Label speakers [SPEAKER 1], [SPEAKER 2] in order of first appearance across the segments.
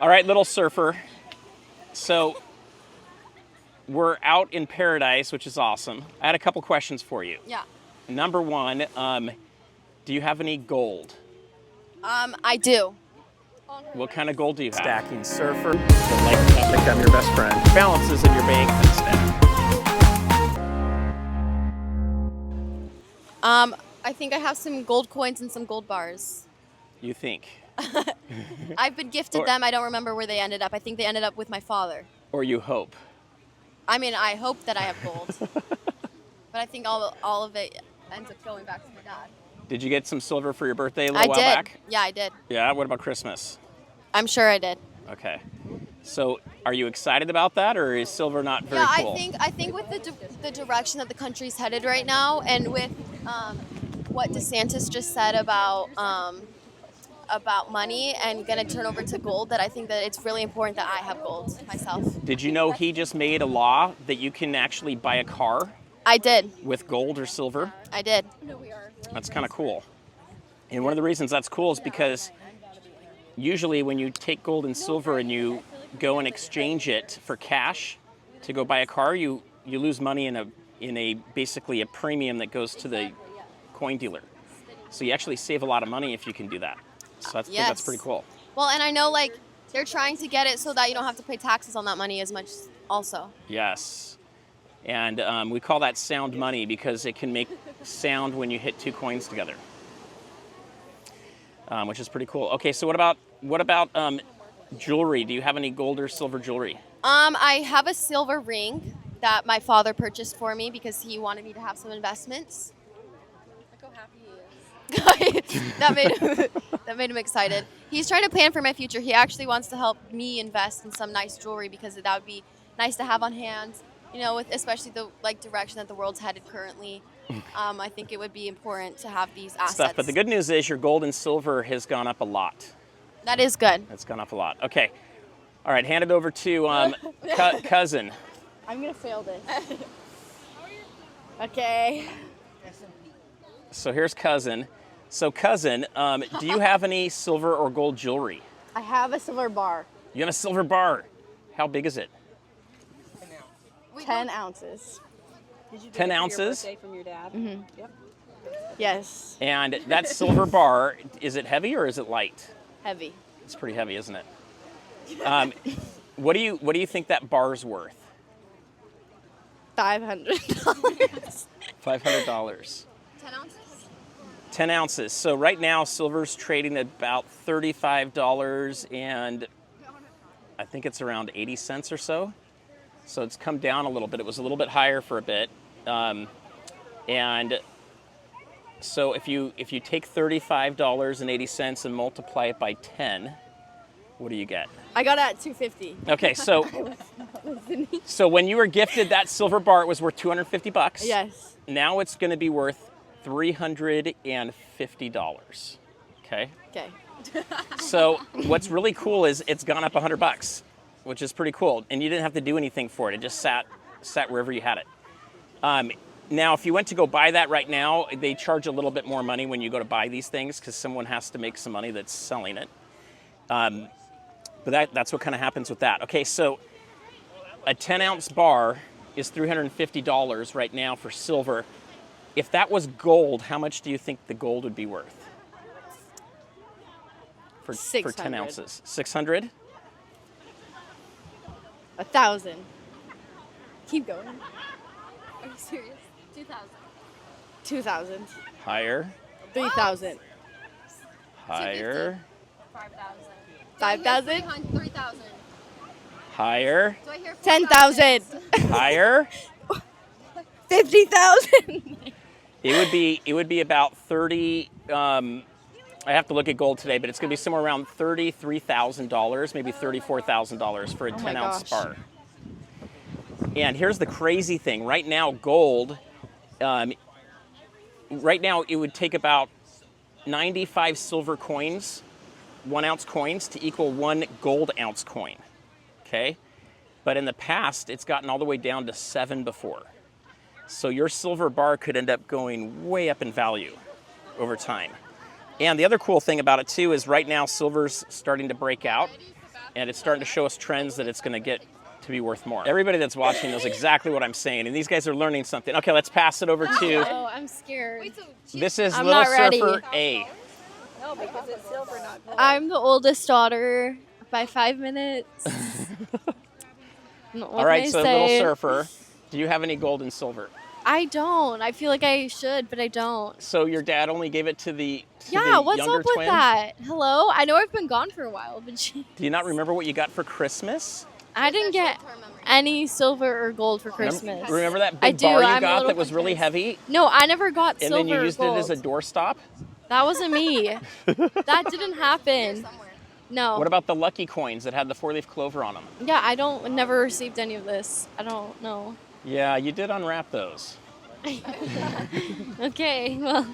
[SPEAKER 1] All right, little surfer. So we're out in paradise, which is awesome. I had a couple questions for you.
[SPEAKER 2] Yeah.
[SPEAKER 1] Number one, do you have any gold?
[SPEAKER 2] I do.
[SPEAKER 1] What kind of gold do you have?
[SPEAKER 3] Stacking surfer.
[SPEAKER 1] I think I'm your best friend. Balances in your bank instead.
[SPEAKER 2] I think I have some gold coins and some gold bars.
[SPEAKER 1] You think?
[SPEAKER 2] I've been gifted them. I don't remember where they ended up. I think they ended up with my father.
[SPEAKER 1] Or you hope?
[SPEAKER 2] I mean, I hope that I have gold. But I think all of it ends up going back to my dad.
[SPEAKER 1] Did you get some silver for your birthday a little while
[SPEAKER 2] did.
[SPEAKER 1] back?
[SPEAKER 2] Yeah, I did.
[SPEAKER 1] Yeah, what about Christmas?
[SPEAKER 2] I'm sure I did.
[SPEAKER 1] Okay. So are you excited about that, or is silver not very cool?
[SPEAKER 2] I think with the direction that the country's headed right now, and with what DeSantis just said about money and going to turn over to gold, that I think that it's really important that I have gold myself.
[SPEAKER 1] Did you know he just made a law that you can actually buy a car
[SPEAKER 2] I did.
[SPEAKER 1] with gold or silver?
[SPEAKER 2] I did.
[SPEAKER 1] That's kind of cool. And one of the reasons that's cool is because usually when you take gold and silver and you go and exchange it for cash to go buy a car, you lose money in a basically a premium that goes to the coin dealer. So you actually save a lot of money if you can do that. So I think that's pretty cool.
[SPEAKER 2] Well, and I know like they're trying to get it so that you don't have to pay taxes on that money as much also.
[SPEAKER 1] Yes. And we call that sound money because it can make sound when you hit two coins together, which is pretty cool. Okay, so what about jewelry? Do you have any gold or silver jewelry?
[SPEAKER 2] I have a silver ring that my father purchased for me because he wanted me to have some investments. Look how happy he is. that made him excited. He's trying to plan for my future. He actually wants to help me invest in some nice jewelry because that would be nice to have on hand. You know, with especially the direction that the world's headed currently, I think it would be important to have these assets.
[SPEAKER 1] But the good news is your gold and silver has gone up a lot.
[SPEAKER 2] That is good.
[SPEAKER 1] It's gone up a lot. Okay. All right, hand it over to cousin.
[SPEAKER 4] I'm going to fail this. Okay.
[SPEAKER 1] So here's cousin. So cousin, do you have any silver or gold jewelry?
[SPEAKER 4] I have a silver bar.
[SPEAKER 1] You have a silver bar. How big is it?
[SPEAKER 4] 10 ounces.
[SPEAKER 5] Did you do
[SPEAKER 1] 10
[SPEAKER 5] it for
[SPEAKER 1] ounces?
[SPEAKER 5] your birthday from your dad?
[SPEAKER 4] Mm-hmm.
[SPEAKER 5] Yep.
[SPEAKER 4] Yes.
[SPEAKER 1] And that silver bar, is it heavy or is it light?
[SPEAKER 4] Heavy.
[SPEAKER 1] It's pretty heavy, isn't it? What do you think that bar's worth?
[SPEAKER 4] $500.
[SPEAKER 1] $500.
[SPEAKER 2] 10 ounces?
[SPEAKER 1] 10 ounces. So right now, silver's trading at about $35, and I think it's around 80 cents or so. So it's come down a little bit. It was a little bit higher for a bit. And so if you take $35.80 and multiply it by 10, what do you get?
[SPEAKER 4] I got it at $250.
[SPEAKER 1] Okay, so when you were gifted that silver bar, it was worth $250.
[SPEAKER 4] Yes.
[SPEAKER 1] Now it's going to be worth $350. Okay?
[SPEAKER 4] Okay.
[SPEAKER 1] So what's really cool is it's gone up $100, which is pretty cool. And you didn't have to do anything for it. It just sat wherever you had it. Now, if you went to go buy that right now, they charge a little bit more money when you go to buy these things because someone has to make some money that's selling it. But that's what kind of happens with that. Okay, so a 10-ounce bar is $350 right now for silver. If that was gold, how much do you think the gold would be worth? For 10 ounces. 600?
[SPEAKER 4] 1,000. Keep going.
[SPEAKER 2] Are you serious? 2,000.
[SPEAKER 4] 2,000.
[SPEAKER 1] Higher?
[SPEAKER 4] 3,000.
[SPEAKER 1] Higher?
[SPEAKER 2] 5,000.
[SPEAKER 4] 5,000.
[SPEAKER 2] 3,000.
[SPEAKER 1] Higher?
[SPEAKER 2] Do I hear
[SPEAKER 4] 10,000.
[SPEAKER 1] Higher?
[SPEAKER 4] 50,000.
[SPEAKER 1] It would be about 30. I have to look at gold today, but it's going to be somewhere around $33,000, maybe $34,000 for a 10-ounce bar. And here's the crazy thing: right now, gold. Right now, it would take about 95 silver coins, 1-ounce coins, to equal 1 gold ounce coin. Okay, but in the past, it's gotten all the way down to 7 before. So your silver bar could end up going way up in value over time. And the other cool thing about it too is right now silver's starting to break out. and it's starting to show us trends that it's going to get to be worth more. Everybody that's watching knows exactly what I'm saying, and these guys are learning something. Okay, let's pass it over to.
[SPEAKER 2] Oh, I'm scared.
[SPEAKER 1] This is
[SPEAKER 2] I'm
[SPEAKER 1] Little
[SPEAKER 2] not ready.
[SPEAKER 1] Surfer A.
[SPEAKER 5] No, because it's silver, not gold.
[SPEAKER 2] I'm the oldest daughter by 5 minutes.
[SPEAKER 1] All right, so Little Surfer, do you have any gold and silver?
[SPEAKER 2] I don't. I feel like I should, but I don't.
[SPEAKER 1] So your dad only gave it to the
[SPEAKER 2] Yeah, what's
[SPEAKER 1] younger
[SPEAKER 2] up with
[SPEAKER 1] twin?
[SPEAKER 2] that? Hello? I know I've been gone for a while, but
[SPEAKER 1] Do you not remember what you got for Christmas?
[SPEAKER 2] I didn't get any silver or gold for Christmas.
[SPEAKER 1] Remember that
[SPEAKER 2] I
[SPEAKER 1] big
[SPEAKER 2] do,
[SPEAKER 1] bar you
[SPEAKER 2] I'm a
[SPEAKER 1] got
[SPEAKER 2] little
[SPEAKER 1] that was really
[SPEAKER 2] confused.
[SPEAKER 1] heavy?
[SPEAKER 2] No, I never got
[SPEAKER 1] And
[SPEAKER 2] silver
[SPEAKER 1] then you used
[SPEAKER 2] or gold.
[SPEAKER 1] it as a doorstop?
[SPEAKER 2] That wasn't me. That didn't happen. No.
[SPEAKER 1] What about the lucky coins that had the 4-leaf clover on them?
[SPEAKER 2] Yeah, I never received any of this. I don't know.
[SPEAKER 1] Yeah, you did unwrap those.
[SPEAKER 2] Okay, well.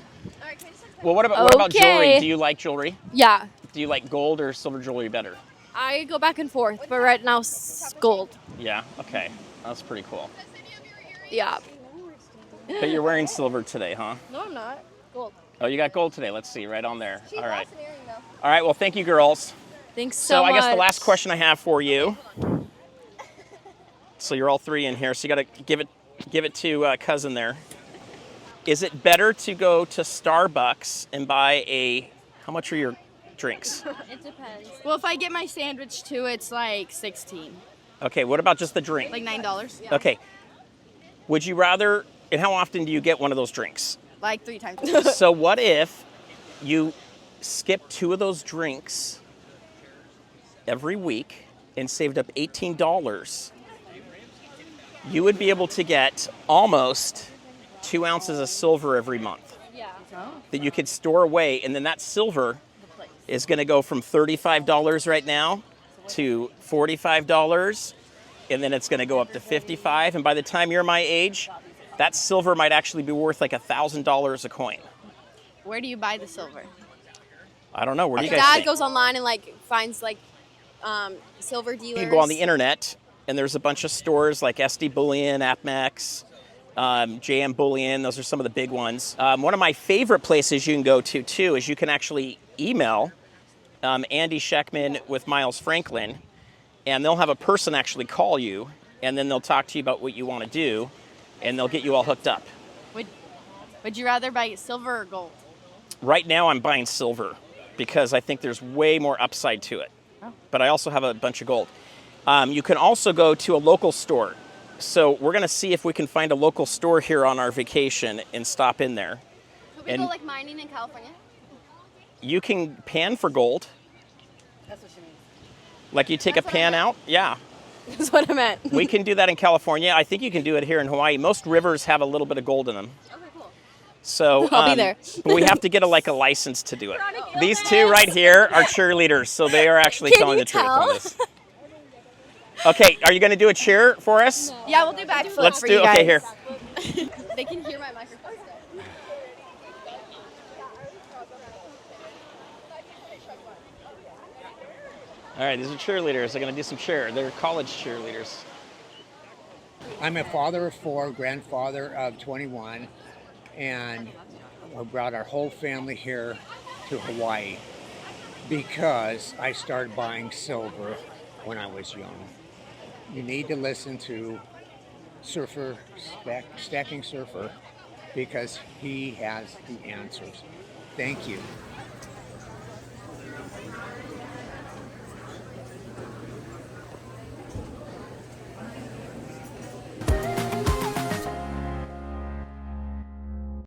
[SPEAKER 1] Well, what about jewelry?
[SPEAKER 2] Okay.
[SPEAKER 1] Do you like jewelry?
[SPEAKER 2] Yeah,
[SPEAKER 1] Do you like gold or silver jewelry better?
[SPEAKER 2] I go back and forth, but right now gold.
[SPEAKER 1] Yeah, okay. That's pretty cool.
[SPEAKER 2] Yeah.
[SPEAKER 1] But you're wearing silver today, huh?
[SPEAKER 2] No, I'm not. Gold.
[SPEAKER 1] Oh, you got gold today. Let's see, right on there. All right. All right, well, thank you, girls.
[SPEAKER 2] Thanks so
[SPEAKER 1] I
[SPEAKER 2] much.
[SPEAKER 1] guess the last question I have for you. So you're all three in here, so you got to give it to cousin there. Is it better to go to Starbucks and buy how much are your drinks?
[SPEAKER 2] It depends.
[SPEAKER 4] Well, if I get my sandwich too, it's like 16,
[SPEAKER 1] Okay, what about just the drink?
[SPEAKER 4] like $9,
[SPEAKER 1] Okay. Would you rather, and how often do you get one of those drinks?
[SPEAKER 4] like 3 times.
[SPEAKER 1] So what if you skip 2 of those drinks every week and saved up $18? You would be able to get almost 2 ounces of silver every month
[SPEAKER 2] Yeah.
[SPEAKER 1] that you could store away, and then that silver is going to go from $35 right now to $45, and then it's going to go up to $55, and by the time you're my age, that silver might actually be worth like $1,000 a coin.
[SPEAKER 4] Where do you buy the silver?
[SPEAKER 1] I don't know. Where do you
[SPEAKER 2] My
[SPEAKER 1] guys
[SPEAKER 2] dad
[SPEAKER 1] think?
[SPEAKER 2] goes online and finds silver dealers.
[SPEAKER 1] You can go on the internet, and there's a bunch of stores like SD Bullion, AppMex, JM Bullion. Those are some of the big ones. One of my favorite places you can go to, too, is you can actually email Andy Schectman with Miles Franklin, and they'll have a person actually call you, and then they'll talk to you about what you want to do, and they'll get you all hooked up.
[SPEAKER 4] Would you rather buy silver or gold?
[SPEAKER 1] Right now, I'm buying silver because I think there's way more upside to it. But I also have a bunch of gold. You can also go to a local store. So we're going to see if we can find a local store here on our vacation and stop in there.
[SPEAKER 2] Could we
[SPEAKER 1] and-
[SPEAKER 2] go mining in California?
[SPEAKER 1] You can pan for gold.
[SPEAKER 5] That's what she means.
[SPEAKER 1] Like you take
[SPEAKER 2] That's
[SPEAKER 1] a
[SPEAKER 2] what I
[SPEAKER 1] pan
[SPEAKER 2] meant.
[SPEAKER 1] out. Yeah.
[SPEAKER 4] That's what I meant.
[SPEAKER 1] We can do that in California. I think you can do it here in Hawaii. Most rivers have a little bit of gold in them.
[SPEAKER 2] Okay, cool.
[SPEAKER 1] So
[SPEAKER 2] I'll be there.
[SPEAKER 1] But we have to get a license to do it. These two right here are cheerleaders, so they are actually
[SPEAKER 2] Can
[SPEAKER 1] telling
[SPEAKER 2] you
[SPEAKER 1] the truth
[SPEAKER 2] tell?
[SPEAKER 1] on this. Okay, are you going to do a cheer for us?
[SPEAKER 4] Yeah, we'll do backflip
[SPEAKER 1] Let's
[SPEAKER 4] for
[SPEAKER 1] do.
[SPEAKER 4] you guys.
[SPEAKER 1] Okay, here.
[SPEAKER 2] They can hear my microphone still.
[SPEAKER 1] All right, these are cheerleaders. They're going to do some cheer. They're college cheerleaders.
[SPEAKER 3] I'm a father of 4, grandfather of 21, and we brought our whole family here to Hawaii because I started buying silver when I was young. You need to listen to Stacking Surfer because he has the answers. Thank you.